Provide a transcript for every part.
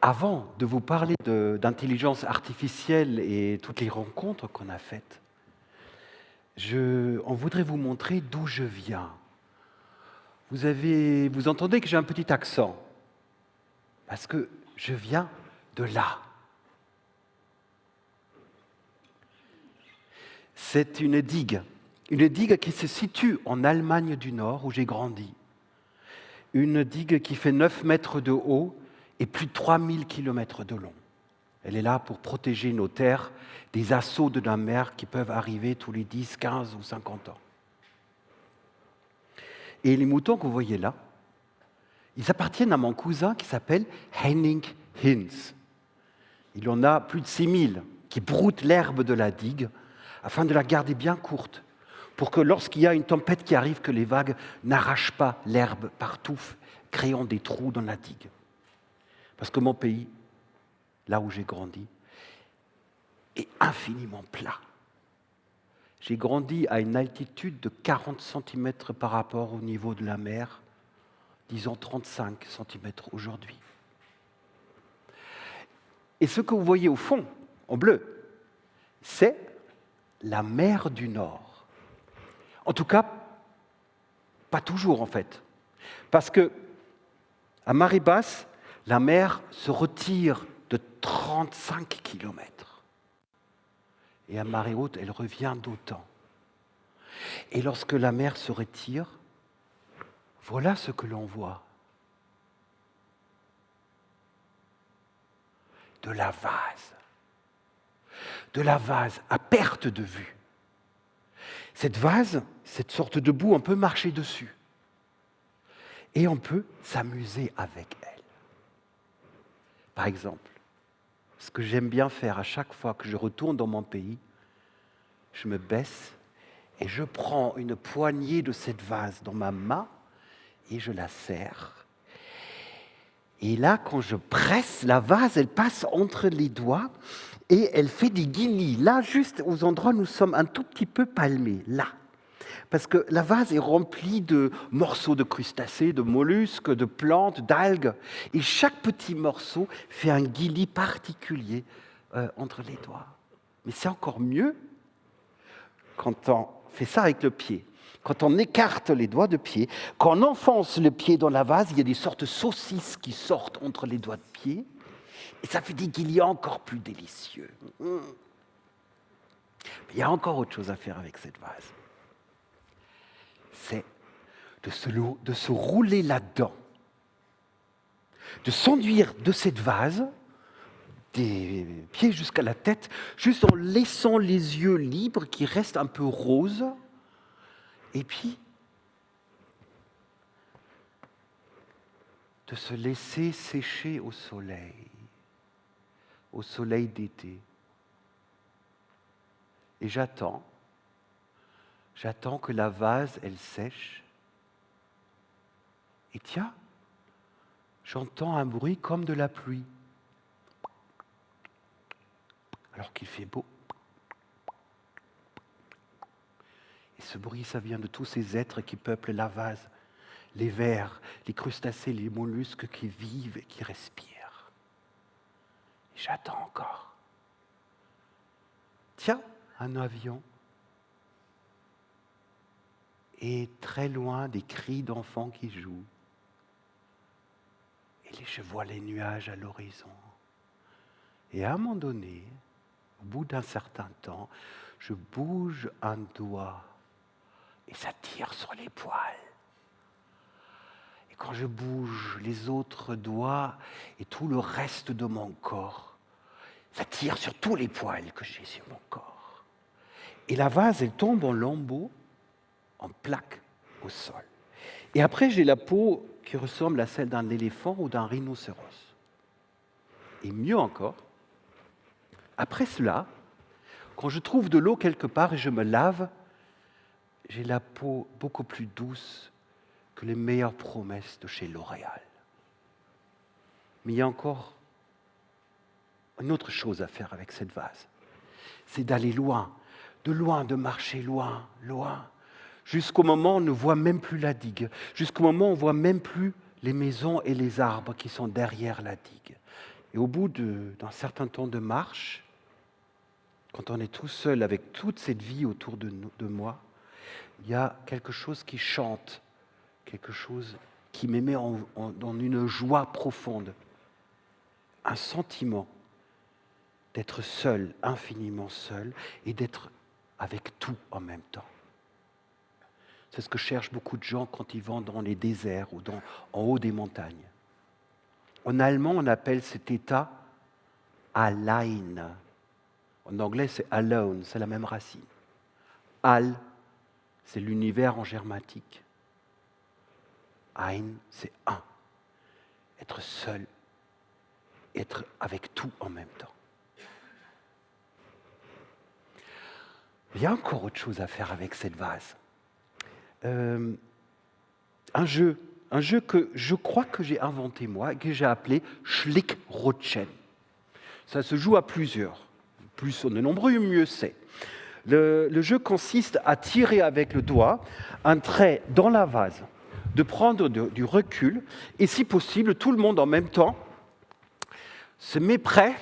Avant de vous parler d'intelligence artificielle et toutes les rencontres qu'on a faites, on voudrait vous montrer d'où je viens. Vous entendez que j'ai un petit accent, parce que je viens de là. C'est une digue qui se situe en Allemagne du Nord, où j'ai grandi. Une digue qui fait 9 mètres de haut et plus de 3000 kilomètres de long. Elle est là pour protéger nos terres des assauts de la mer qui peuvent arriver tous les 10, 15 ou 50 ans. Et les moutons que vous voyez là, ils appartiennent à mon cousin qui s'appelle Henning Hinz. Il en a plus de 6000 qui broutent l'herbe de la digue afin de la garder bien courte, pour que lorsqu'il y a une tempête qui arrive, que les vagues n'arrachent pas l'herbe partout, créant des trous dans la digue. Parce que mon pays, là où j'ai grandi, est infiniment plat. J'ai grandi à une altitude de 40 cm par rapport au niveau de la mer, disons 35 cm aujourd'hui. Et ce que vous voyez au fond, en bleu, c'est la mer du Nord. En tout cas, pas toujours en fait. Parce que à marée basse, la mer se retire de 35 km. Et à marée haute, elle revient d'autant. Et lorsque la mer se retire, voilà ce que l'on voit. De la vase. De la vase à perte de vue. Cette vase, cette sorte de boue, on peut marcher dessus. Et on peut s'amuser avec elle. Par exemple, ce que j'aime bien faire à chaque fois que je retourne dans mon pays, je me baisse et je prends une poignée de cette vase dans ma main et je la serre. Et là, quand je presse, la vase, elle passe entre les doigts et elle fait des guillis. Là, juste aux endroits où nous sommes un tout petit peu palmés, là. Parce que la vase est remplie de morceaux de crustacés, de mollusques, de plantes, d'algues. Et chaque petit morceau fait un guillis particulier entre les doigts. Mais c'est encore mieux quand on fait ça avec le pied. Quand on écarte les doigts de pied, quand on enfonce le pied dans la vase, il y a des sortes de saucisses qui sortent entre les doigts de pied. Et ça fait des guillis encore plus délicieux. Mais il y a encore autre chose à faire avec cette vase. C'est de se rouler là-dedans, de s'enduire de cette vase, des pieds jusqu'à la tête, juste en laissant les yeux libres qui restent un peu roses, et puis de se laisser sécher au soleil d'été. Et j'attends que la vase, elle sèche. Et tiens, j'entends un bruit comme de la pluie. Alors qu'il fait beau. Et ce bruit, ça vient de tous ces êtres qui peuplent la vase. Les vers, les crustacés, les mollusques qui vivent et qui respirent. Et j'attends encore. Tiens, un avion. Et très loin, des cris d'enfants qui jouent. Et je vois les nuages à l'horizon. Et à un moment donné, au bout d'un certain temps, je bouge un doigt et ça tire sur les poils. Et quand je bouge les autres doigts et tout le reste de mon corps, ça tire sur tous les poils que j'ai sur mon corps. Et la vase, elle tombe en lambeaux, en plaques au sol. Et après, j'ai la peau qui ressemble à celle d'un éléphant ou d'un rhinocéros. Et mieux encore, après cela, quand je trouve de l'eau quelque part et je me lave, j'ai la peau beaucoup plus douce que les meilleures promesses de chez L'Oréal. Mais il y a encore une autre chose à faire avec cette vase. C'est d'aller loin, de marcher loin, jusqu'au moment où on ne voit même plus la digue, jusqu'au moment où on ne voit même plus les maisons et les arbres qui sont derrière la digue. Et au bout d'un certain temps de marche, quand on est tout seul avec toute cette vie autour de moi, il y a quelque chose qui chante, quelque chose qui me met dans une joie profonde, un sentiment d'être seul, infiniment seul, et d'être avec tout en même temps. C'est ce que cherchent beaucoup de gens quand ils vont dans les déserts ou en haut des montagnes. En allemand, on appelle cet état allein. En anglais, c'est alone, c'est la même racine. All, c'est l'univers en germatique. Ein, c'est un. Être seul, être avec tout en même temps. Il y a encore autre chose à faire avec cette vase. Un jeu que je crois que j'ai inventé moi, que j'ai appelé Schlick-Rutschen. Ça se joue à plusieurs. Plus on est nombreux, mieux c'est. Le jeu consiste à tirer avec le doigt un trait dans la vase, de prendre du recul, et si possible, tout le monde en même temps se met prêt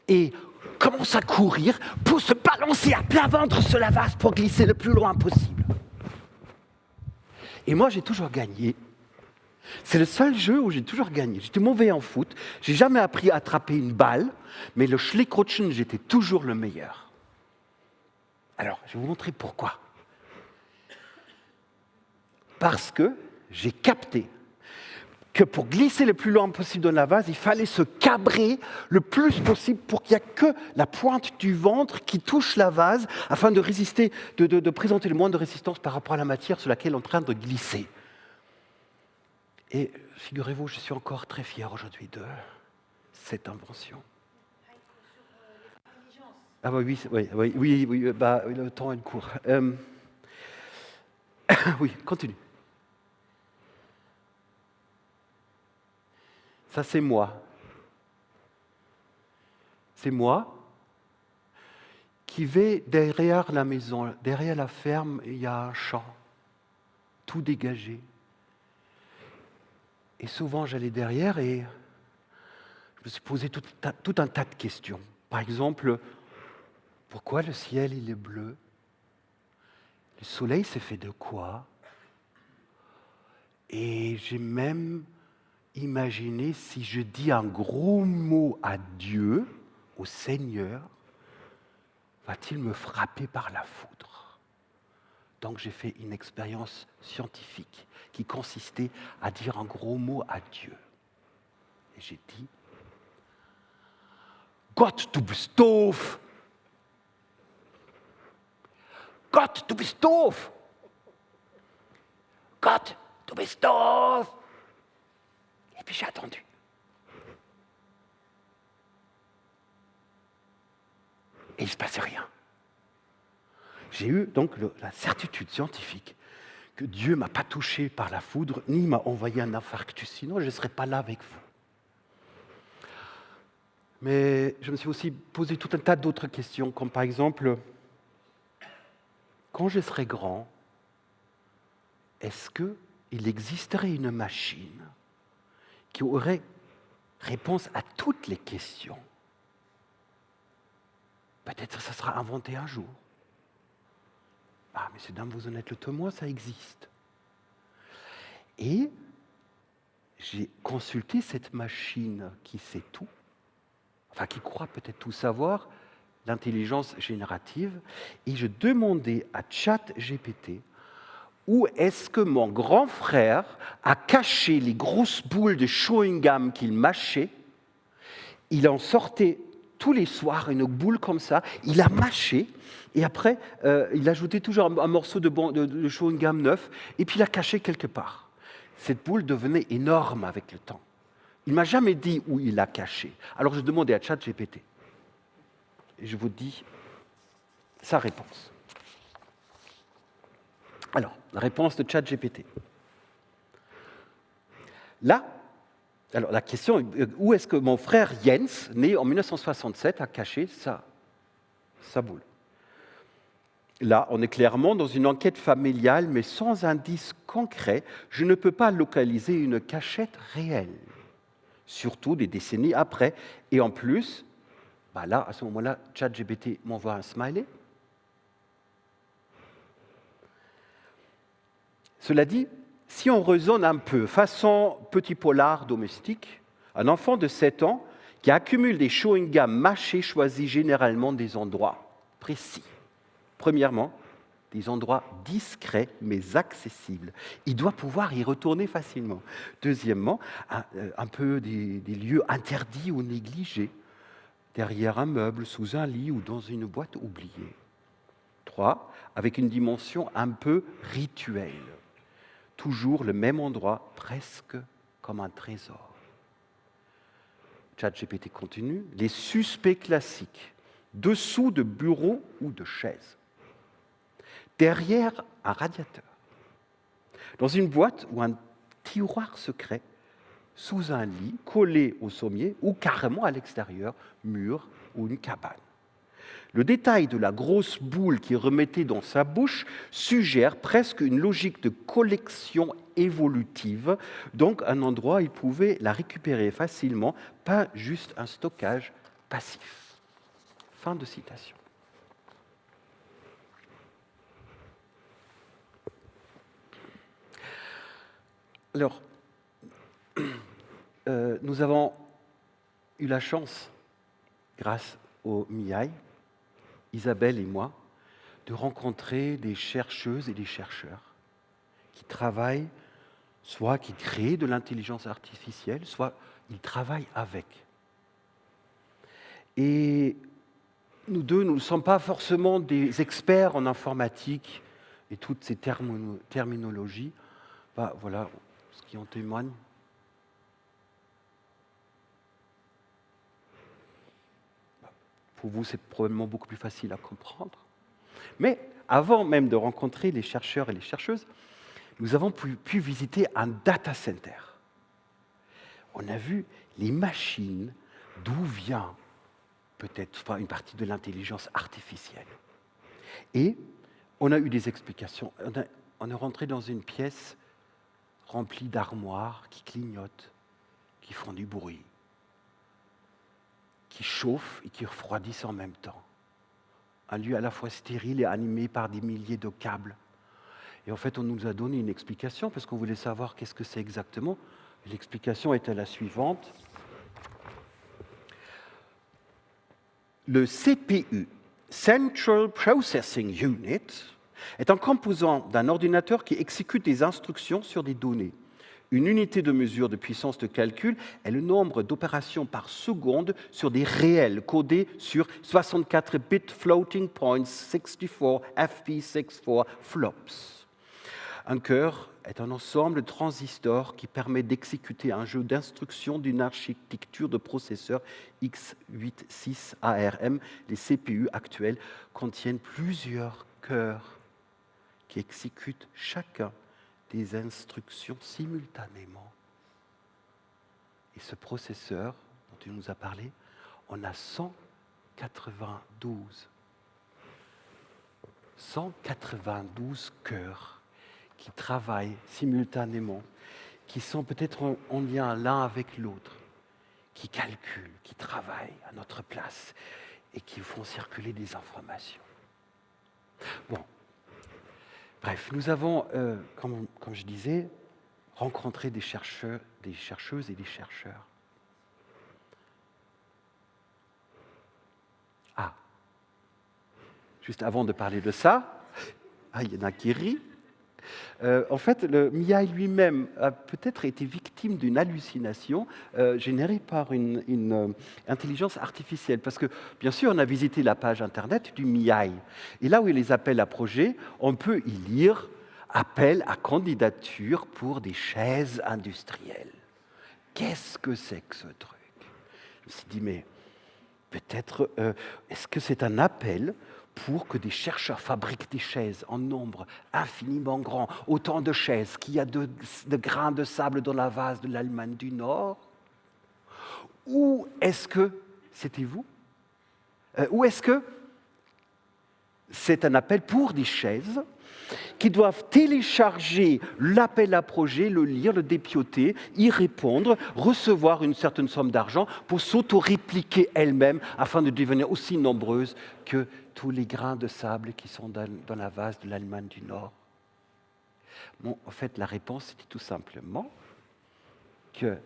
et commence à courir pour se balancer à plat ventre sur la vase pour glisser le plus loin possible. Et moi, j'ai toujours gagné. C'est le seul jeu où j'ai toujours gagné. J'étais mauvais en foot, j'ai jamais appris à attraper une balle, mais le Schlick-Rutschen, j'étais toujours le meilleur. Alors, je vais vous montrer pourquoi. Parce que j'ai capté que pour glisser le plus loin possible dans la vase, il fallait se cabrer le plus possible pour qu'il n'y ait que la pointe du ventre qui touche la vase afin de résister, de présenter le moins de résistance par rapport à la matière sur laquelle on est en train de glisser. Et figurez-vous, je suis encore très fier aujourd'hui de cette invention. Ah oui, le temps est court. Oui, continue. Ça, c'est moi. C'est moi qui vais derrière la maison, derrière la ferme, il y a un champ, tout dégagé. Et souvent, j'allais derrière et je me suis posé tout un tas de questions. Par exemple, pourquoi le ciel il est bleu? Le soleil, c'est fait de quoi? Et j'ai même imaginé si je dis un gros mot à Dieu, au Seigneur, va-t-il me frapper par la foudre? Donc j'ai fait une expérience scientifique qui consistait à dire un gros mot à Dieu. Et j'ai dit, Gott, du bist doof! Gott, du bist doof! Gott, du bist doof! Et puis j'ai attendu. Et il ne se passait rien. J'ai eu donc la certitude scientifique que Dieu ne m'a pas touché par la foudre, ni m'a envoyé un infarctus, sinon je ne serais pas là avec vous. Mais je me suis aussi posé tout un tas d'autres questions, comme par exemple, quand je serai grand, est-ce qu'il existerait une machine qui aurait réponse à toutes les questions? Peut-être que ça sera inventé un jour. Ah, messieurs, dames, vous en êtes le témoin, ça existe. Et j'ai consulté cette machine qui sait tout, enfin qui croit peut-être tout savoir, l'intelligence générative, et je demandais à ChatGPT où est-ce que mon grand frère a caché les grosses boules de chewing-gum qu'il mâchait. Il en sortait tous les soirs une boule comme ça, il a mâché, et après, il ajoutait toujours un morceau de chewing-gum neuf, et puis il l'a caché quelque part. Cette boule devenait énorme avec le temps. Il ne m'a jamais dit où il l'a caché. Alors je demandais à ChatGPT. Et je vous dis sa réponse. Alors, la réponse de ChatGPT. Là, alors la question est, où est-ce que mon frère Jens, né en 1967, a caché sa boule? Là, on est clairement dans une enquête familiale, mais sans indice concret, je ne peux pas localiser une cachette réelle. surtout des décennies après. Et en plus, là, à ce moment-là, ChatGPT m'envoie un smiley. Cela dit, si on raisonne un peu, façon petit polar domestique, un enfant de 7 ans qui accumule des chewing-gums mâchés choisit généralement des endroits précis. Premièrement, des endroits discrets mais accessibles. Il doit pouvoir y retourner facilement. Deuxièmement, un peu des lieux interdits ou négligés, derrière un meuble, sous un lit ou dans une boîte oubliée. 3, avec une dimension un peu rituelle. Toujours le même endroit, presque comme un trésor. ChatGPT continue. Les suspects classiques, dessous de bureaux ou de chaises, derrière un radiateur, dans une boîte ou un tiroir secret, sous un lit, collé au sommier ou carrément à l'extérieur, mur ou une cabane. Le détail de la grosse boule qu'il remettait dans sa bouche suggère presque une logique de collection évolutive, donc un endroit où il pouvait la récupérer facilement, pas juste un stockage passif. Fin de citation. Alors, nous avons eu la chance, grâce au MIAI, Isabelle et moi, de rencontrer des chercheuses et des chercheurs qui travaillent, soit qui créent de l'intelligence artificielle, soit ils travaillent avec. Et nous deux, nous ne sommes pas forcément des experts en informatique et toutes ces terminologies. Voilà ce qui en témoigne. Pour vous, c'est probablement beaucoup plus facile à comprendre. Mais avant même de rencontrer les chercheurs et les chercheuses, nous avons pu visiter un data center. On a vu les machines d'où vient peut-être une partie de l'intelligence artificielle. Et on a eu des explications. On est rentré dans une pièce remplie d'armoires qui clignotent, qui font du bruit, qui chauffent et qui refroidissent en même temps. Un lieu à la fois stérile et animé par des milliers de câbles. Et en fait, on nous a donné une explication parce qu'on voulait savoir qu'est-ce que c'est exactement. L'explication était la suivante. Le CPU, Central Processing Unit, est un composant d'un ordinateur qui exécute des instructions sur des données. Une unité de mesure de puissance de calcul est le nombre d'opérations par seconde sur des réels codés sur 64 bit floating point 64 FP64 flops. Un cœur est un ensemble de transistors qui permet d'exécuter un jeu d'instructions d'une architecture de processeurs x86 ARM. Les CPU actuels contiennent plusieurs cœurs qui exécutent chacun des instructions simultanément. Et ce processeur dont il nous a parlé, on a 192 cœurs qui travaillent simultanément, qui sont peut-être en lien l'un avec l'autre, qui calculent, qui travaillent à notre place et qui font circuler des informations. Bon. Bref, nous avons, comme je disais, rencontré des chercheurs, des chercheuses et des chercheurs. Juste avant de parler de ça, il y en a qui rient. En fait, le MIAI lui-même a peut-être été victime d'une hallucination générée par une intelligence artificielle. Parce que, bien sûr, on a visité la page Internet du MIAI. Et là où il y a les appels à projets, on peut y lire « Appel à candidature pour des chaises industrielles ». Qu'est-ce que c'est que ce truc? Je me suis dit, mais peut-être, est-ce que c'est un appel pour que des chercheurs fabriquent des chaises en nombre infiniment grand, autant de chaises qu'il y a de grains de sable dans la vase de l'Allemagne du Nord? Ou est-ce que c'était vous? Ou est-ce que c'est un appel pour des chaises qui doivent télécharger l'appel à projet, le lire, le dépioter, y répondre, recevoir une certaine somme d'argent pour s'auto-répliquer elles-mêmes afin de devenir aussi nombreuses que tous les grains de sable qui sont dans la vase de l'Allemagne du Nord. Bon, en fait, la réponse c'était tout simplement que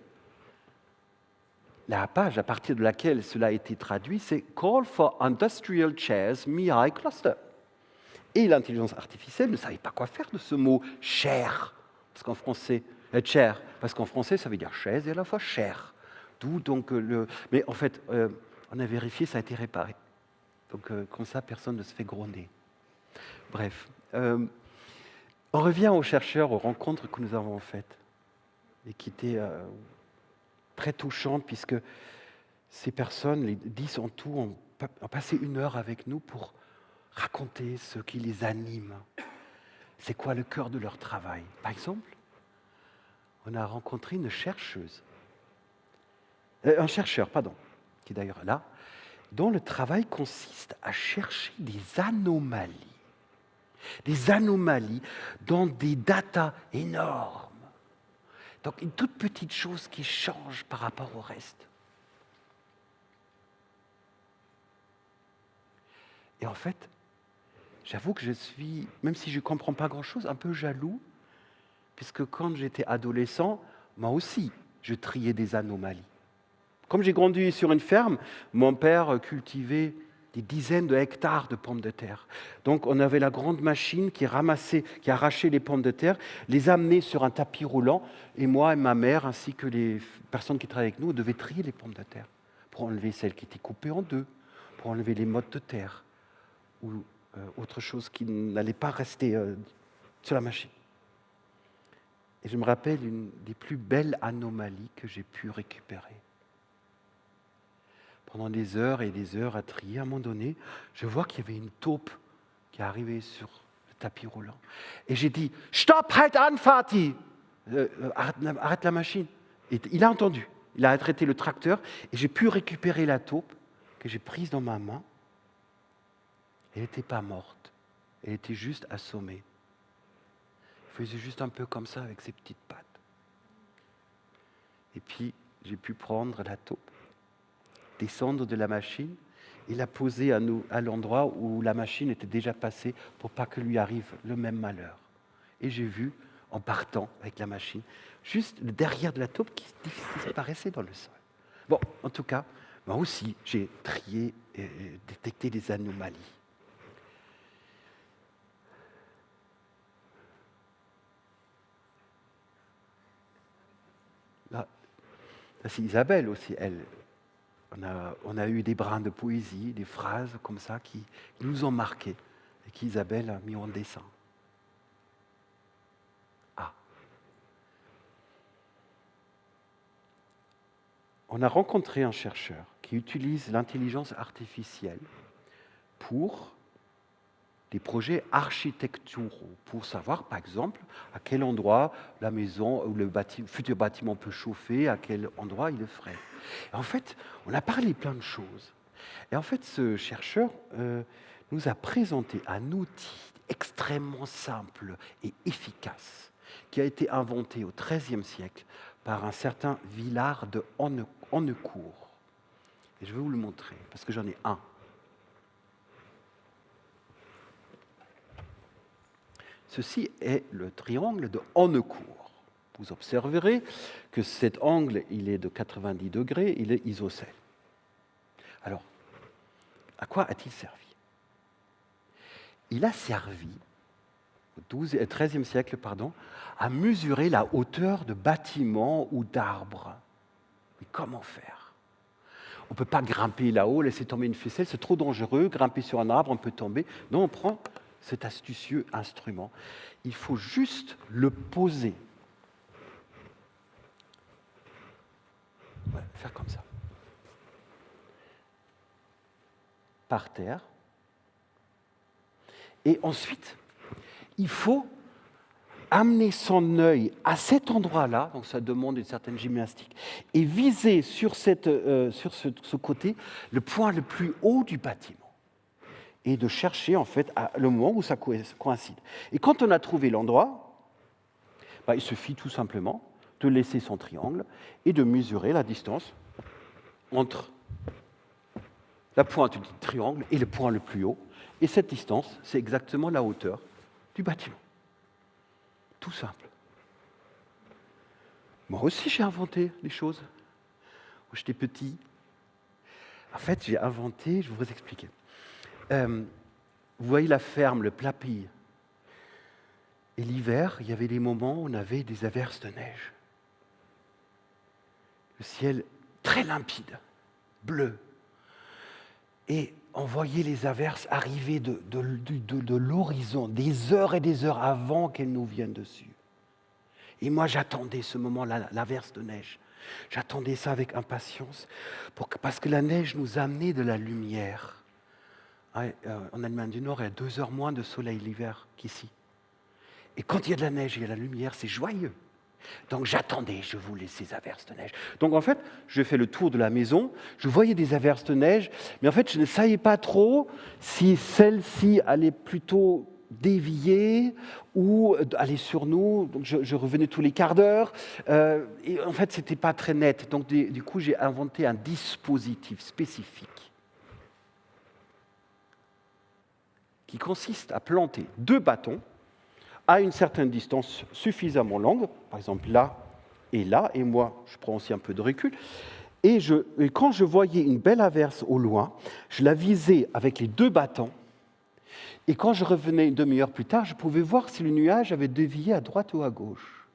la page à partir de laquelle cela a été traduit, c'est « Call for Industrial Chairs MII Cluster ». Et l'intelligence artificielle ne savait pas quoi faire de ce mot « chair », parce qu'en français, chair, parce qu'en français, ça veut dire chaise et à la fois chair. D'où donc le... Mais en fait, on a vérifié, ça a été réparé. Donc comme ça, personne ne se fait gronder. Bref, on revient aux chercheurs, aux rencontres que nous avons faites, et qui étaient très touchantes, puisque ces personnes, les 10 en tout, ont passé 1 heure avec nous pour raconter ce qui les anime. C'est quoi le cœur de leur travail? Par exemple, on a rencontré une chercheuse, un chercheur, pardon, qui est d'ailleurs là, dont le travail consiste à chercher des anomalies dans des datas énormes. Donc une toute petite chose qui change par rapport au reste. Et en fait, j'avoue que je suis, même si je ne comprends pas grand-chose, un peu jaloux, puisque quand j'étais adolescent, moi aussi, je triais des anomalies. Comme j'ai grandi sur une ferme, mon père cultivait des dizaines de hectares de pommes de terre. Donc on avait la grande machine qui arrachait les pommes de terre, les amenait sur un tapis roulant, et moi et ma mère, ainsi que les personnes qui travaillaient avec nous, devaient trier les pommes de terre pour enlever celles qui étaient coupées en deux, pour enlever les mottes de terre, ou autre chose qui n'allait pas rester sur la machine. Et je me rappelle une des plus belles anomalies que j'ai pu récupérer. Pendant des heures et des heures à trier, à un moment donné, je vois qu'il y avait une taupe qui arrivait sur le tapis roulant. Et j'ai dit « Stop, halt an, Fatih !» Arrête la machine. Et il a entendu. Il a arrêté le tracteur et j'ai pu récupérer la taupe que j'ai prise dans ma main. Elle n'était pas morte. Elle était juste assommée. Elle faisait juste un peu comme ça avec ses petites pattes. Et puis, j'ai pu prendre la taupe, descendre de la machine et la poser à l'endroit où la machine était déjà passée pour pas que lui arrive le même malheur. Et j'ai vu, en partant avec la machine, juste le derrière de la taupe qui disparaissait dans le sol. Bon, en tout cas, moi aussi, j'ai trié et détecté des anomalies. Là, c'est Isabelle aussi, elle. On a eu des brins de poésie, des phrases comme ça qui nous ont marqués et qu'Isabelle a mis en dessin. On a rencontré un chercheur qui utilise l'intelligence artificielle pour des projets architecturaux, pour savoir, par exemple, à quel endroit la maison ou le futur bâtiment peut chauffer, à quel endroit il est frais. Et en fait, on a parlé plein de choses. Et en fait, ce chercheur nous a présenté un outil extrêmement simple et efficace qui a été inventé au XIIIe siècle par un certain Villard de Honnecourt. Et je vais vous le montrer, parce que j'en ai un. Ceci est le triangle de Honnecourt. Vous observerez que cet angle, il est de 90 degrés, il est isocèle. Alors, à quoi a-t-il servi? Il a servi, au XIIIe siècle, à mesurer la hauteur de bâtiments ou d'arbres. Mais comment faire? On ne peut pas grimper là-haut, laisser tomber une ficelle, c'est trop dangereux, grimper sur un arbre, on peut tomber. Non, on prend cet astucieux instrument. Il faut juste le poser. Voilà, faire comme ça. Par terre. Et ensuite, il faut amener son œil à cet endroit-là, donc ça demande une certaine gymnastique, et viser sur ce côté le point le plus haut du bâtiment. et de chercher en fait le moment où ça coïncide. Et quand on a trouvé l'endroit, il suffit tout simplement de laisser son triangle et de mesurer la distance entre la pointe du triangle et le point le plus haut. Et cette distance, c'est exactement la hauteur du bâtiment. Tout simple. Moi aussi, j'ai inventé les choses. Quand j'étais petit, en fait, j'ai inventé, je vais vous expliquer. Vous voyez la ferme, le plat pays. Et l'hiver, il y avait des moments où on avait des averses de neige. Le ciel très limpide, bleu. Et on voyait les averses arriver de l'horizon, des heures et des heures avant qu'elles nous viennent dessus. Et moi, j'attendais ce moment-là, l'averse de neige. J'attendais ça avec impatience, parce que la neige nous amenait de la lumière. En Allemagne du Nord, il y a 2 heures moins de soleil l'hiver qu'ici. Et quand il y a de la neige, il y a de la lumière, c'est joyeux. Donc j'attendais, je voulais ces averses de neige. Donc en fait, je fais le tour de la maison, je voyais des averses de neige, mais en fait, je ne savais pas trop si celle-ci allait plutôt dévier ou aller sur nous. Donc je revenais tous les quarts d'heure. Et en fait, ce n'était pas très net. Donc du coup, j'ai inventé un dispositif spécifique qui consiste à planter 2 bâtons à une certaine distance suffisamment longue, par exemple là, et moi, je prends aussi un peu de recul, et quand je voyais une belle averse au loin, je la visais avec les 2 bâtons, et quand je revenais une demi-heure plus tard, je pouvais voir si le nuage avait dévié à droite ou à gauche.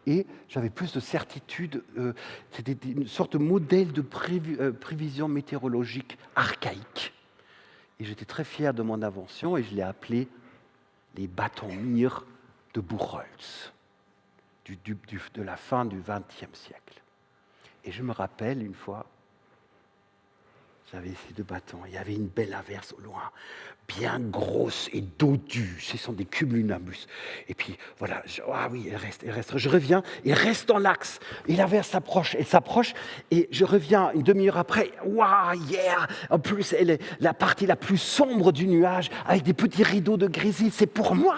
Et j'avais plus de certitude, c'était une sorte de modèle de prévision météorologique archaïque. Et j'étais très fier de mon invention, et je l'ai appelé les bâtons Mir de Buchholz, de la fin du XXe siècle. Et je me rappelle une fois, j'avais ces 2 bâtons, il y avait une belle averse au loin, bien grosse et dodue, ce sont des cumulonimbus. Et puis voilà, oui, elle reste. Je reviens, elle reste dans l'axe, et l'averse s'approche, et je reviens une demi-heure après, yeah! En plus, elle est la partie la plus sombre du nuage, avec des petits rideaux de grésil, c'est pour moi!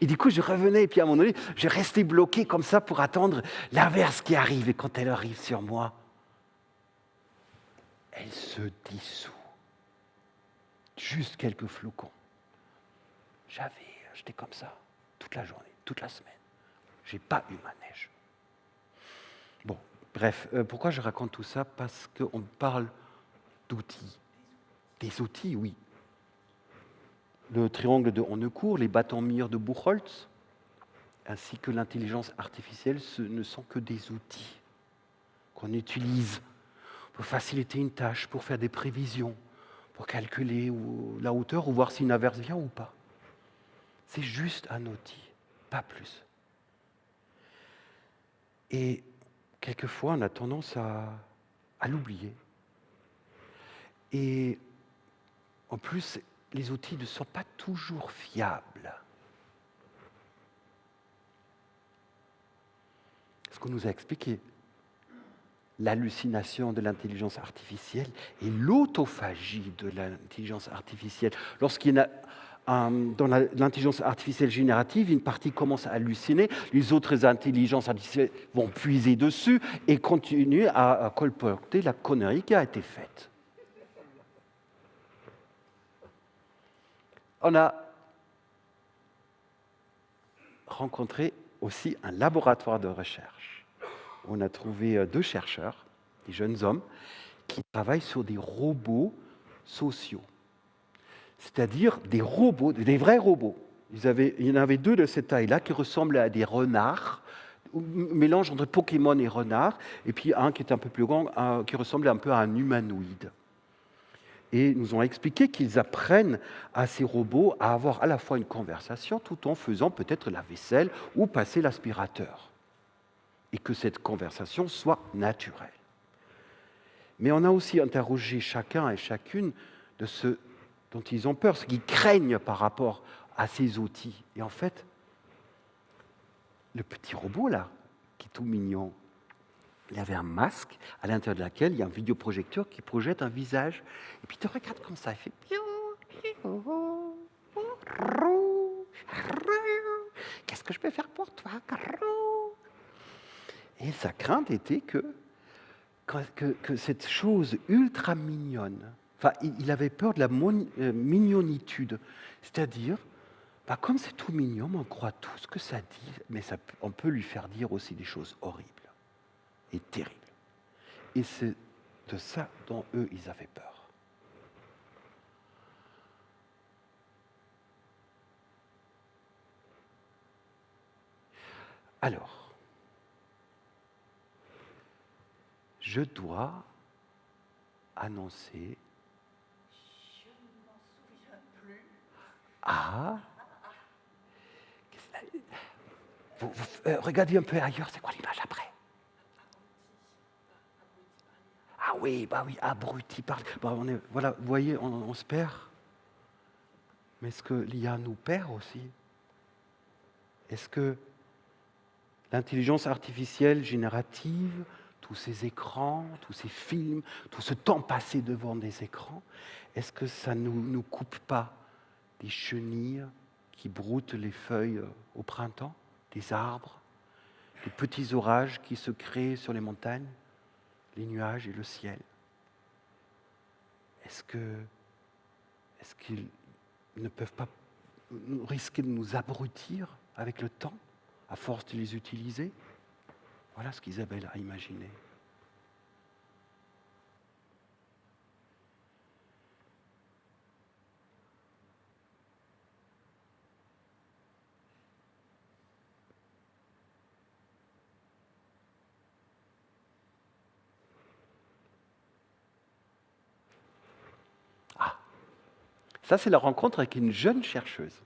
Et du coup, je revenais, et puis à un moment donné, je restais bloqué comme ça pour attendre l'averse qui arrive. Et quand elle arrive sur moi, elle se dissout. Juste quelques flocons. J'étais comme ça toute la journée, toute la semaine. Je n'ai pas eu ma neige. Bon, bref, pourquoi je raconte tout ça? Parce qu'on parle d'outils. Des outils, oui. Le triangle de Honnecourt, les bâtons Mir de Buchholz, ainsi que l'intelligence artificielle, ce ne sont que des outils qu'on utilise pour faciliter une tâche, pour faire des prévisions, pour calculer la hauteur ou voir si une averse vient ou pas. C'est juste un outil, pas plus. Et quelquefois, on a tendance à l'oublier. Et en plus, les outils ne sont pas toujours fiables. Ce qu'on nous a expliqué, l'hallucination de l'intelligence artificielle et l'autophagie de l'intelligence artificielle. Lorsqu'il y a dans l'intelligence artificielle générative, une partie commence à halluciner, les autres intelligences artificielles vont puiser dessus et continuer à colporter la connerie qui a été faite. On a rencontré aussi un laboratoire de recherche. On a trouvé 2 chercheurs, des jeunes hommes, qui travaillent sur des robots sociaux. C'est-à-dire des robots, des vrais robots. Il y en avait 2 de cette taille-là qui ressemblent à des renards, mélange entre Pokémon et renard, et puis un qui est un peu plus grand, qui ressemble un peu à un humanoïde. Et nous ont expliqué qu'ils apprennent à ces robots à avoir à la fois une conversation tout en faisant peut-être la vaisselle ou passer l'aspirateur. Et que cette conversation soit naturelle. Mais on a aussi interrogé chacun et chacune de ce dont ils ont peur, ce qu'ils craignent par rapport à ces outils. Et en fait, le petit robot là, qui est tout mignon, il y avait un masque à l'intérieur de laquelle il y a un vidéoprojecteur qui projette un visage. Et puis il te regarde comme ça, il fait... Qu'est-ce que je peux faire pour toi? Et sa crainte était que cette chose ultra mignonne, enfin, il avait peur de la mignonitude, c'est-à-dire, comme c'est tout mignon, on croit tout ce que ça dit, mais on peut lui faire dire aussi des choses horribles et terribles. Et c'est de ça dont eux, ils avaient peur. Alors, je dois annoncer... Je ne m'en souviens plus. Ah, regardez un peu ailleurs, c'est quoi l'image après? Ah oui, bah oui, abruti par... voilà, vous voyez, on se perd. Mais est-ce que l'IA nous perd aussi? Est-ce que l'intelligence artificielle générative, tous ces écrans, tous ces films, tout ce temps passé devant des écrans, est-ce que ça ne nous coupe pas des chenilles qui broutent les feuilles au printemps, des arbres, des petits orages qui se créent sur les montagnes, les nuages et le ciel? Est-ce qu'ils ne peuvent pas risquer de nous abrutir avec le temps, à force de les utiliser? Voilà ce qu'Isabelle a imaginé. Ah, ça c'est la rencontre avec une jeune chercheuse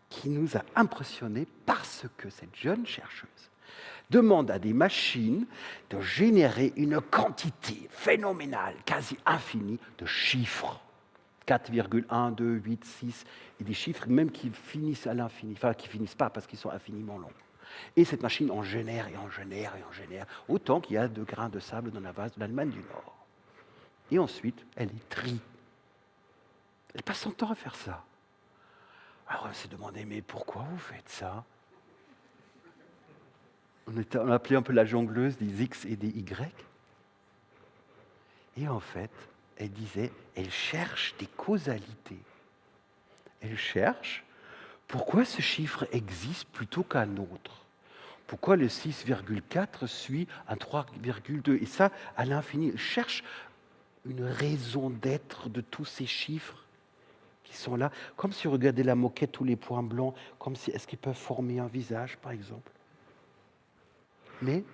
qui nous a impressionnés parce que cette jeune chercheuse demande à des machines de générer une quantité phénoménale, quasi infinie, de chiffres. 4,1, 2, 8, 6, et des chiffres même qui finissent à l'infini, enfin qui finissent pas parce qu'ils sont infiniment longs. Et cette machine en génère et en génère et en génère, autant qu'il y a de grains de sable dans la vase de l'Allemagne du Nord. Et ensuite, elle les trie. Elle passe son temps à faire ça. Alors elle s'est demandé, mais pourquoi vous faites ça? On appelait un peu la jongleuse des X et des Y. Et en fait, elle disait, elle cherche des causalités. Elle cherche pourquoi ce chiffre existe plutôt qu'un autre. Pourquoi le 6,4 suit un 3,2? Et ça, à l'infini, elle cherche une raison d'être de tous ces chiffres qui sont là. Comme si on regardait la moquette, tous les points blancs, comme si, est-ce qu'ils peuvent former un visage, par exemple? Mais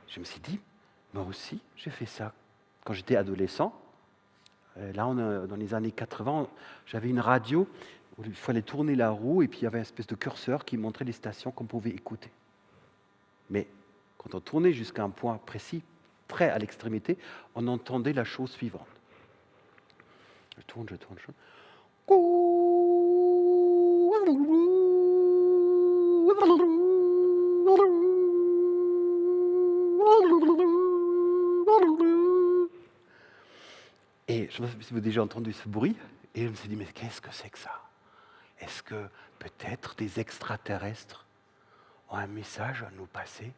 je me suis dit, moi aussi, j'ai fait ça. Quand j'étais adolescent, là, dans les années 80, j'avais une radio où il fallait tourner la roue et puis il y avait une espèce de curseur qui montrait les stations qu'on pouvait écouter. Mais quand on tournait jusqu'à un point précis, très à l'extrémité, on entendait la chose suivante. Je tourne. Et je ne sais pas si vous avez déjà entendu ce bruit, et je me suis dit, mais qu'est-ce que c'est que ça? Est-ce que peut-être des extraterrestres ont un message à nous passer?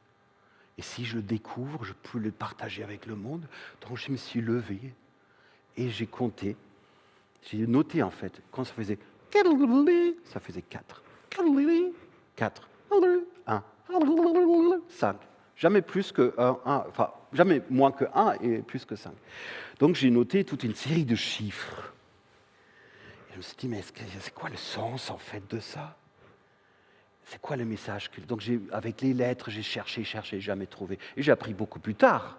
Et si je le découvre, je peux le partager avec le monde. Donc je me suis levé et j'ai compté. J'ai noté en fait, quand ça faisait 4. 4, 1, 5. Jamais plus que 1, enfin jamais moins que 1 et plus que 5. Donc j'ai noté toute une série de chiffres. Et je me suis dit, mais c'est quoi le sens en fait de ça? C'est quoi le message? Donc avec les lettres, j'ai cherché, jamais trouvé. Et j'ai appris beaucoup plus tard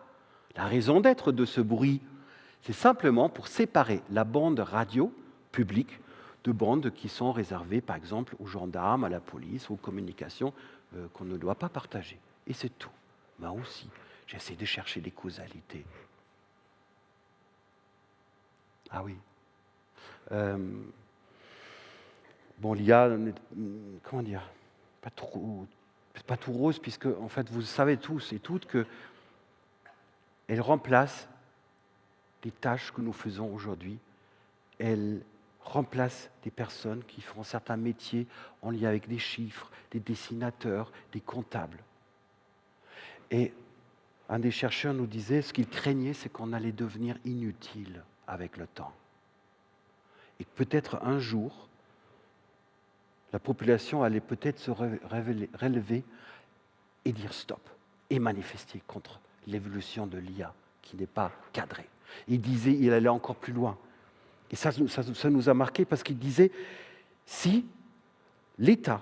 la raison d'être de ce bruit. C'est simplement pour séparer la bande radio publique de bandes qui sont réservées, par exemple, aux gendarmes, à la police, aux communications qu'on ne doit pas partager. Et c'est tout. Moi aussi, j'essaie de chercher des causalités. Ah oui. Bon, l'IA, comment dire, pas trop c'est pas tout rose, puisque en fait, vous savez tous et toutes que elle remplace les tâches que nous faisons aujourd'hui. Elle remplace des personnes qui font certains métiers en lien avec des chiffres, des dessinateurs, des comptables. Et un des chercheurs nous disait, ce qu'il craignait, c'est qu'on allait devenir inutile avec le temps. Et que peut-être un jour, la population allait peut-être se relever et dire stop, et manifester contre l'évolution de l'IA qui n'est pas cadrée. Il disait, il allait encore plus loin. Et ça nous a marqué parce qu'il disait, si l'État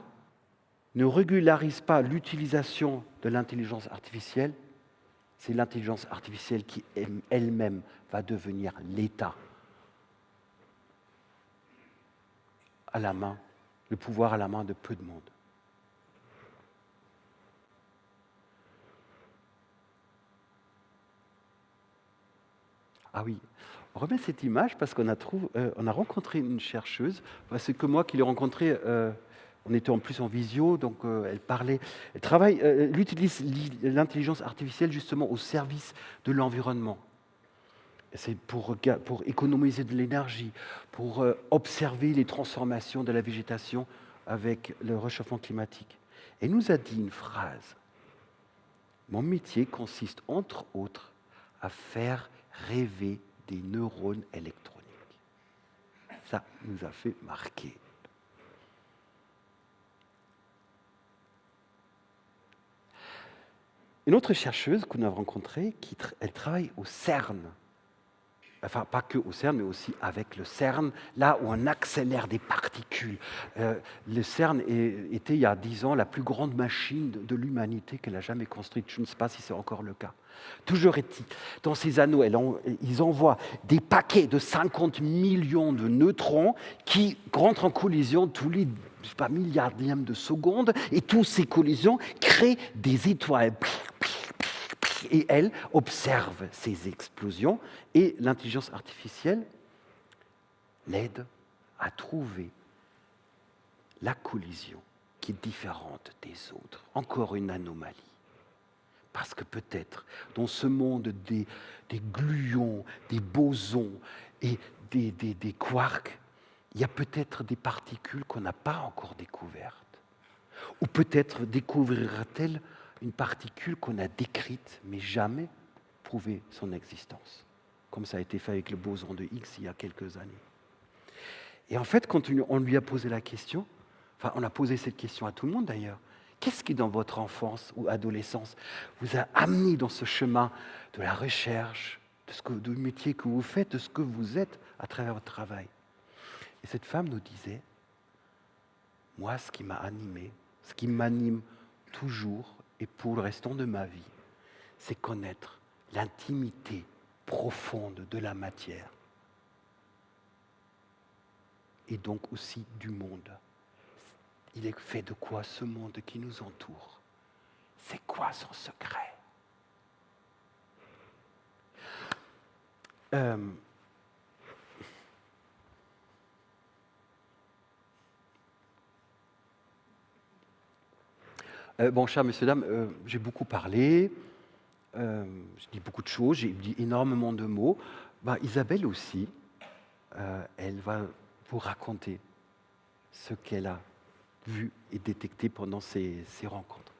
ne régularise pas l'utilisation de l'intelligence artificielle, c'est l'intelligence artificielle qui elle-même va devenir l'État à la main, le pouvoir à la main de peu de monde. Ah oui, on remet cette image parce qu'on a rencontré une chercheuse, c'est que moi qui l'ai rencontrée, on était en plus en visio, donc elle utilise l'intelligence artificielle justement au service de l'environnement. C'est pour économiser de l'énergie, pour observer les transformations de la végétation avec le réchauffement climatique. Elle nous a dit une phrase. Mon métier consiste entre autres à faire rêver des neurones électroniques. Ça nous a fait marquer. Une autre chercheuse que nous avons rencontrée, elle travaille au CERN. Enfin, pas que au CERN, mais aussi avec le CERN, là où on accélère des particules. Le CERN était, il y a 10 ans, la plus grande machine de l'humanité qu'elle a jamais construite. Je ne sais pas si c'est encore le cas. Toujours est-il, dans ces anneaux, ils envoient des paquets de 50 millions de neutrons qui rentrent en collision tous les milliardièmes de secondes, et toutes ces collisions créent des étoiles. Et elle observe ces explosions et l'intelligence artificielle l'aide à trouver la collision qui est différente des autres. Encore une anomalie. Parce que peut-être dans ce monde des gluons, des bosons et des quarks, il y a peut-être des particules qu'on n'a pas encore découvertes. Ou peut-être découvrira-t-elle une particule qu'on a décrite, mais jamais prouvé son existence, comme ça a été fait avec le boson de Higgs il y a quelques années. Et en fait, quand on lui a posé la question, on a posé cette question à tout le monde d'ailleurs, qu'est-ce qui, dans votre enfance ou adolescence, vous a amené dans ce chemin de la recherche, du métier que vous faites, de ce que vous êtes à travers votre travail? Et cette femme nous disait, moi, ce qui m'a animé, ce qui m'anime toujours, et pour le restant de ma vie, c'est connaître l'intimité profonde de la matière et donc aussi du monde. Il est fait de quoi ce monde qui nous entoure? C'est quoi son secret? Bon, chers messieurs, dames, j'ai beaucoup parlé, je dis beaucoup de choses, j'ai dit énormément de mots. Isabelle aussi, elle va vous raconter ce qu'elle a vu et détecté pendant ces rencontres.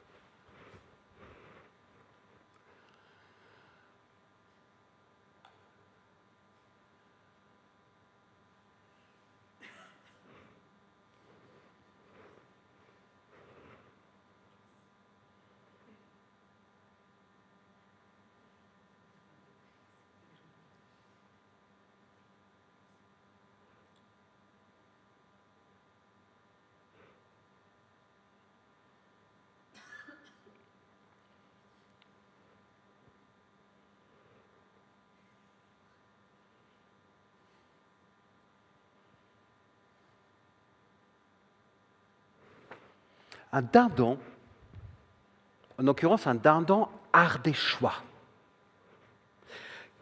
Un dindon, en l'occurrence un dindon ardéchois.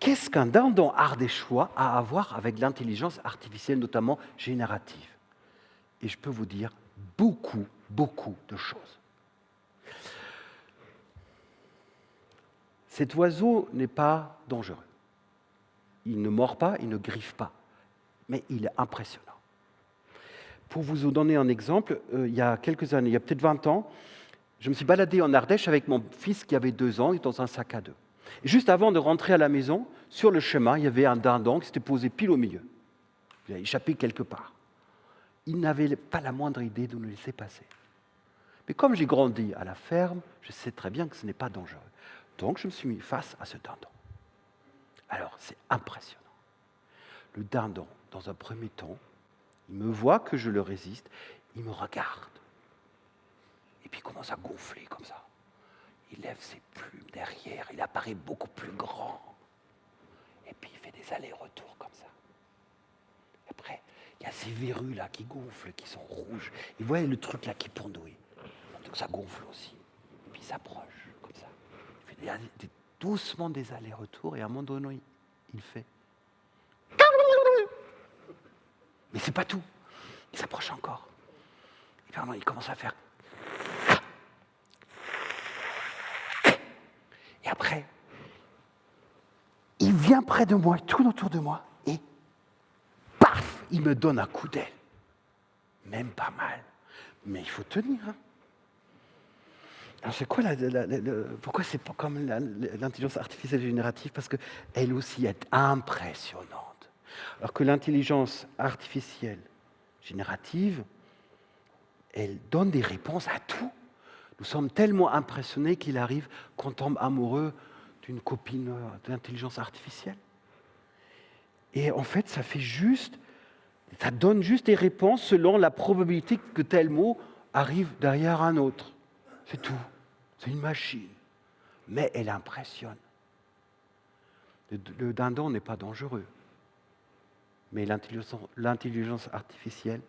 Qu'est-ce qu'un dindon ardéchois a à voir avec l'intelligence artificielle, notamment générative? Et je peux vous dire beaucoup, beaucoup de choses. Cet oiseau n'est pas dangereux. Il ne mord pas, il ne griffe pas, mais il est impressionnant. Pour vous donner un exemple, il y a quelques années, il y a peut-être 20 ans, je me suis baladé en Ardèche avec mon fils qui avait 2 ans dans un sac à dos. Et juste avant de rentrer à la maison, sur le chemin, il y avait un dindon qui s'était posé pile au milieu. Il a échappé quelque part. Il n'avait pas la moindre idée de nous laisser passer. Mais comme j'ai grandi à la ferme, je sais très bien que ce n'est pas dangereux. Donc je me suis mis face à ce dindon. Alors c'est impressionnant. Le dindon, dans un premier temps, il me voit que je le résiste, il me regarde. Et puis il commence à gonfler comme ça. Il lève ses plumes derrière, il apparaît beaucoup plus grand. Et puis il fait des allers-retours comme ça. Après, il y a ces verrues là qui gonflent, qui sont rouges. Et vous voyez le truc là qui pendouille. Donc ça gonfle aussi. Et puis il s'approche comme ça. Il fait doucement des allers-retours et à un moment donné, il fait. Mais c'est pas tout. Il s'approche encore. Et puis il commence à faire. Et après, il vient près de moi, il tourne autour de moi et paf, il me donne un coup d'aile. Même pas mal. Mais il faut tenir. Hein. Alors c'est quoi pourquoi c'est pas comme l'intelligence artificielle générative? Parce qu'elle aussi est impressionnante. Alors que l'intelligence artificielle générative, elle donne des réponses à tout. Nous sommes tellement impressionnés qu'il arrive qu'on tombe amoureux d'une copine d'intelligence artificielle. Et en fait, ça donne juste des réponses selon la probabilité que tel mot arrive derrière un autre. C'est tout. C'est une machine. Mais elle impressionne. Le dindon n'est pas dangereux. Mais l'intelligence artificielle,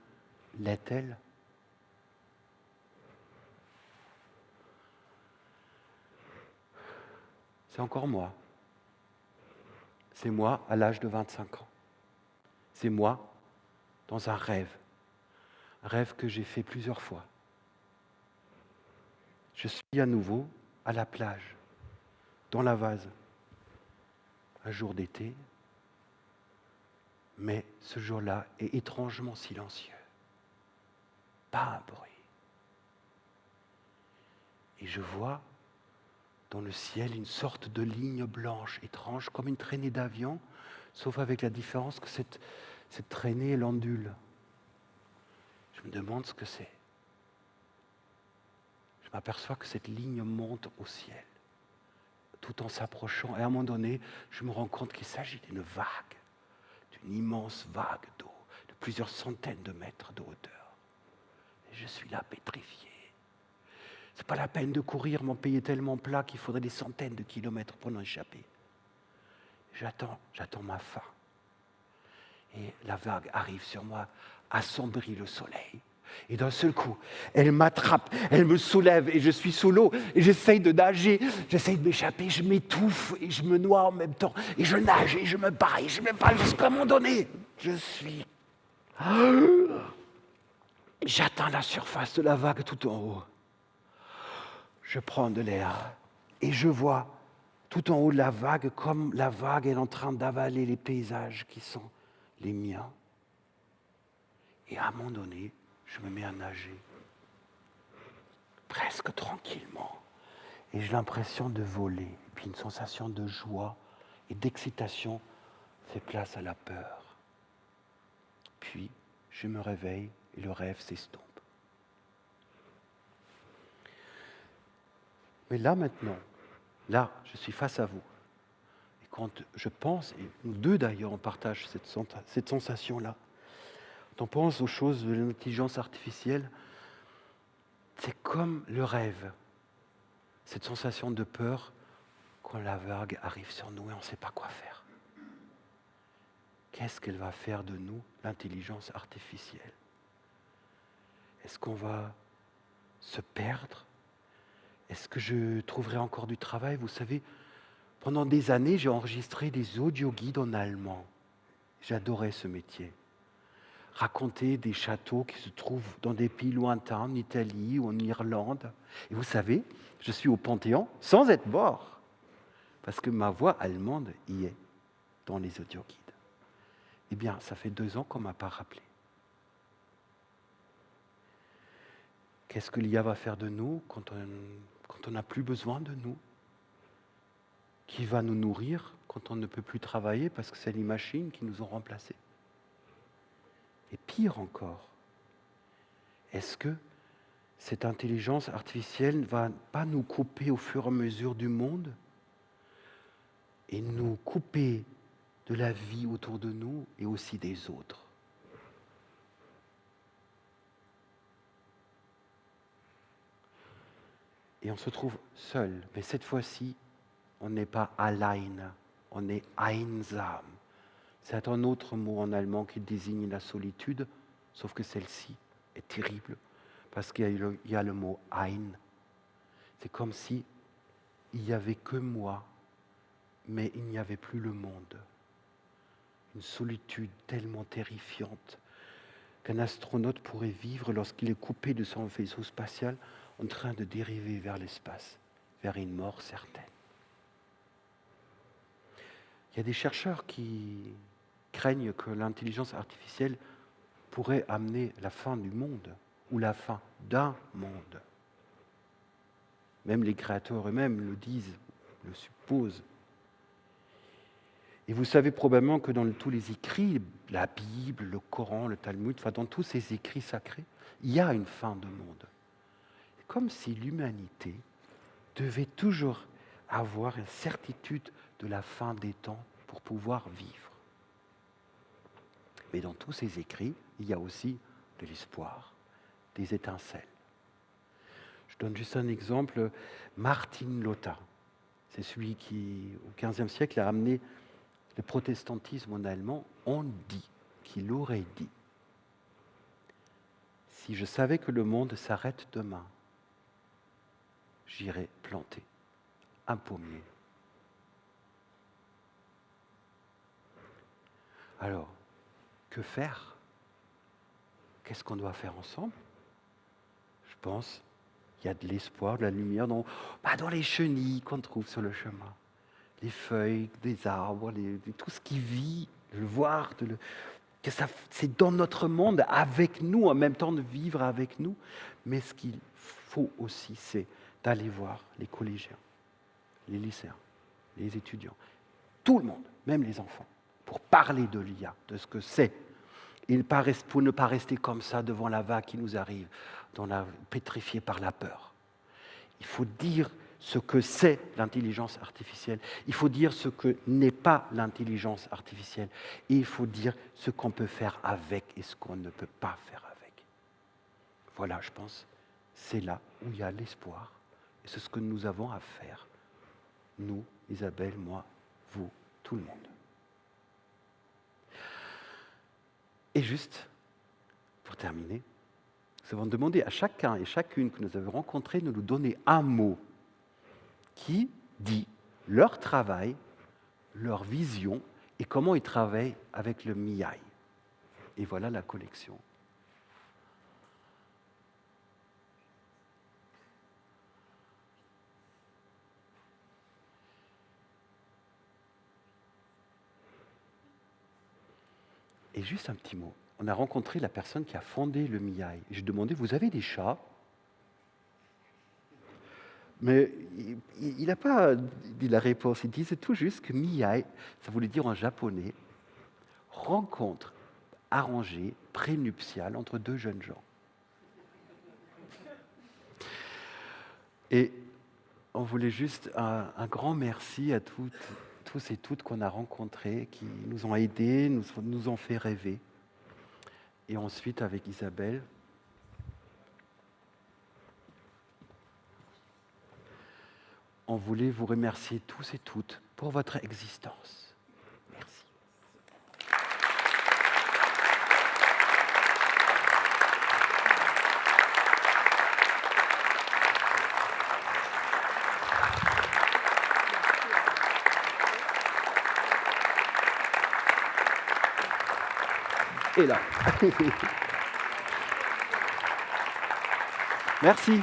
l'est-elle? C'est encore moi. C'est moi à l'âge de 25 ans. C'est moi dans un rêve que j'ai fait plusieurs fois. Je suis à nouveau à la plage, dans la vase, un jour d'été, mais ce jour-là est étrangement silencieux. Pas un bruit. Et je vois dans le ciel une sorte de ligne blanche étrange, comme une traînée d'avion, sauf avec la différence que cette traînée, elle ondule. Je me demande ce que c'est. Je m'aperçois que cette ligne monte au ciel, tout en s'approchant. Et à un moment donné, je me rends compte qu'il s'agit d'une vague, d'une immense vague d'eau, de plusieurs centaines de mètres de hauteur. Et je suis là pétrifié. C'est pas la peine de courir, mon pays est tellement plat qu'il faudrait des centaines de kilomètres pour en échapper. J'attends ma fin. Et la vague arrive sur moi, assombrit le soleil. Et d'un seul coup, elle m'attrape, elle me soulève et je suis sous l'eau. Et j'essaye de nager, j'essaye de m'échapper, je m'étouffe et je me noie en même temps. Et je nage et je me bats jusqu'à un moment donné. J'atteins la surface de la vague tout en haut. Je prends de l'air et je vois tout en haut de la vague comme la vague est en train d'avaler les paysages qui sont les miens. Et à un moment donné, je me mets à nager, presque tranquillement. Et j'ai l'impression de voler. Et puis une sensation de joie et d'excitation fait place à la peur. Puis, je me réveille et le rêve s'estompe. Mais là maintenant, je suis face à vous. Et quand je pense, et nous deux d'ailleurs, on partage cette sensation-là, quand on pense aux choses de l'intelligence artificielle, c'est comme le rêve, cette sensation de peur quand la vague arrive sur nous et on ne sait pas quoi faire. Qu'est-ce qu'elle va faire de nous, l'intelligence artificielle? Est-ce qu'on va se perdre? Est-ce que je trouverai encore du travail? Vous savez, pendant des années, j'ai enregistré des audio-guides en allemand. J'adorais ce métier. Raconter des châteaux qui se trouvent dans des pays lointains, en Italie ou en Irlande. Et vous savez, je suis au Panthéon sans être mort. parce que ma voix allemande y est dans les audioguides. Eh bien, ça fait 2 ans qu'on ne m'a pas rappelé. Qu'est-ce que l'IA va faire de nous quand on n'a plus besoin de nous? Qui va nous nourrir quand on ne peut plus travailler parce que c'est les machines qui nous ont remplacés? Et pire encore, est-ce que cette intelligence artificielle ne va pas nous couper au fur et à mesure du monde et nous couper de la vie autour de nous et aussi des autres? Et on se trouve seul, mais cette fois-ci, on n'est pas allein, on est einsam. C'est un autre mot en allemand qui désigne la solitude, sauf que celle-ci est terrible, parce qu'il y a le mot ein. C'est comme si il n'y avait que moi, mais il n'y avait plus le monde. Une solitude tellement terrifiante qu'un astronaute pourrait vivre lorsqu'il est coupé de son vaisseau spatial en train de dériver vers l'espace, vers une mort certaine. Il y a des chercheurs qui craignent que l'intelligence artificielle pourrait amener la fin du monde ou la fin d'un monde. Même les créateurs eux-mêmes le disent, le supposent. Et vous savez probablement que dans tous les écrits, la Bible, le Coran, le Talmud, enfin dans tous ces écrits sacrés, il y a une fin de monde. Comme si l'humanité devait toujours avoir une certitude de la fin des temps pour pouvoir vivre. Mais dans tous ces écrits, il y a aussi de l'espoir, des étincelles. Je donne juste un exemple. Martin Luther, c'est celui qui, au XVe siècle, a amené le protestantisme en allemand. On dit qu'il aurait dit « Si je savais que le monde s'arrête demain, j'irais planter un pommier. » Alors, que faire? Qu'est-ce qu'on doit faire ensemble? Je pense qu'il y a de l'espoir, de la lumière dans les chenilles qu'on trouve sur le chemin, les feuilles des arbres, tout ce qui vit, le voir, que c'est dans notre monde, avec nous, en même temps de vivre avec nous. Mais ce qu'il faut aussi, c'est d'aller voir les collégiens, les lycéens, les étudiants, tout le monde, même les enfants, pour parler de l'IA, de ce que c'est. Et pour ne pas rester comme ça devant la vague qui nous arrive, pétrifié par la peur. Il faut dire ce que c'est l'intelligence artificielle. Il faut dire ce que n'est pas l'intelligence artificielle. Et il faut dire ce qu'on peut faire avec et ce qu'on ne peut pas faire avec. Voilà, je pense, c'est là où il y a l'espoir. Et c'est ce que nous avons à faire. Nous, Isabelle, moi, vous, tout le monde. Et juste, pour terminer, nous avons demandé à chacun et chacune que nous avons rencontré de nous donner un mot qui dit leur travail, leur vision et comment ils travaillent avec le MIAI. Et voilà la collection. Et juste un petit mot. On a rencontré la personne qui a fondé le MIAI. J'ai demandé, vous avez des chats? Mais il n'a pas dit la réponse. Il disait tout juste que MIAI, ça voulait dire en japonais, rencontre arrangée, prénuptiale entre 2 jeunes gens. Et on voulait juste un grand merci à tous et toutes qu'on a rencontrés, qui nous ont aidés, nous ont fait rêver. Et ensuite, avec Isabelle, on voulait vous remercier tous et toutes pour votre existence. Merci. Et là. Merci.